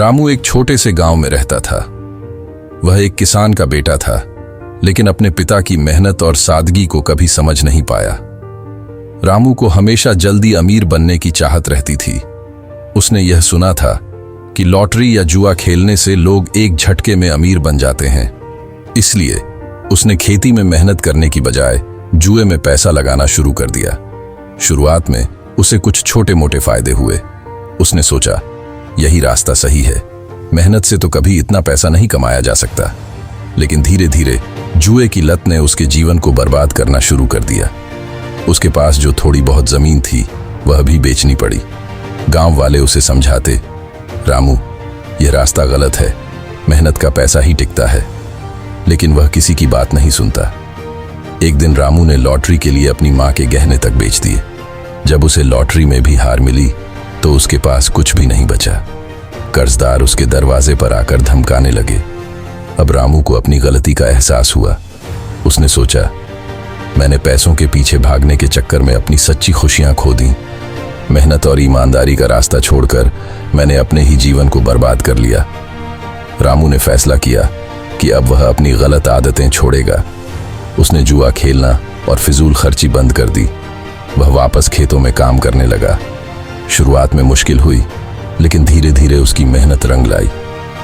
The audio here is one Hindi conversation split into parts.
रामू एक छोटे से गांव में रहता था। वह एक किसान का बेटा था, लेकिन अपने पिता की मेहनत और सादगी को कभी समझ नहीं पाया। रामू को हमेशा जल्दी अमीर बनने की चाहत रहती थी। उसने यह सुना था कि लॉटरी या जुआ खेलने से लोग एक झटके में अमीर बन जाते हैं। इसलिए उसने खेती में मेहनत करने की बजाय जुए में पैसा लगाना शुरू कर दिया। शुरुआत में उसे कुछ छोटे मोटे फायदे हुए। उसने सोचा, यही रास्ता सही है, मेहनत से तो कभी इतना पैसा नहीं कमाया जा सकता। लेकिन धीरे धीरे जुए की लत ने उसके जीवन को बर्बाद करना शुरू कर दिया। उसके पास जो थोड़ी बहुत जमीन थी वह भी बेचनी पड़ी। गांव वाले उसे समझाते, रामू, यह रास्ता गलत है, मेहनत का पैसा ही टिकता है। लेकिन वह किसी की बात नहीं सुनता। एक दिन रामू ने लॉटरी के लिए अपनी मां के गहने तक बेच दिए। जब उसे लॉटरी में भी हार मिली तो उसके पास कुछ भी नहीं बचा। कर्जदार उसके दरवाजे पर आकर धमकाने लगे। अब रामू को अपनी गलती का एहसास हुआ। उसने सोचा, मैंने पैसों के पीछे भागने के चक्कर में अपनी सच्ची खुशियां खो दी। मेहनत और ईमानदारी का रास्ता छोड़कर मैंने अपने ही जीवन को बर्बाद कर लिया। रामू ने फैसला किया कि अब वह अपनी गलत आदतें छोड़ेगा। उसने जुआ खेलना और फिजूल खर्ची बंद कर दी। वह वापस खेतों में काम करने लगा। शुरुआत में मुश्किल हुई, लेकिन धीरे धीरे उसकी मेहनत रंग लाई।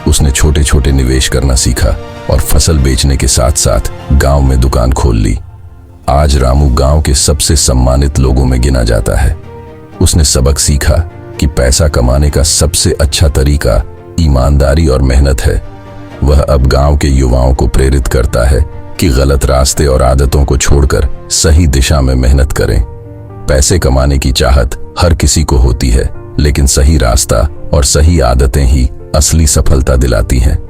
उसने छोटे छोटे निवेश करना सीखा और फसल बेचने के साथ साथ गांव में दुकान खोल ली। आज रामू गांव के सबसे सम्मानित लोगों में गिना जाता है। उसने सबक सीखा कि पैसा कमाने का सबसे अच्छा तरीका ईमानदारी और मेहनत है। वह अब गांव के युवाओं को प्रेरित करता है कि गलत रास्ते और आदतों को छोड़कर सही दिशा में मेहनत करें। पैसे कमाने की चाहत हर किसी को होती है, लेकिन सही रास्ता और सही आदतें ही असली सफलता दिलाती हैं।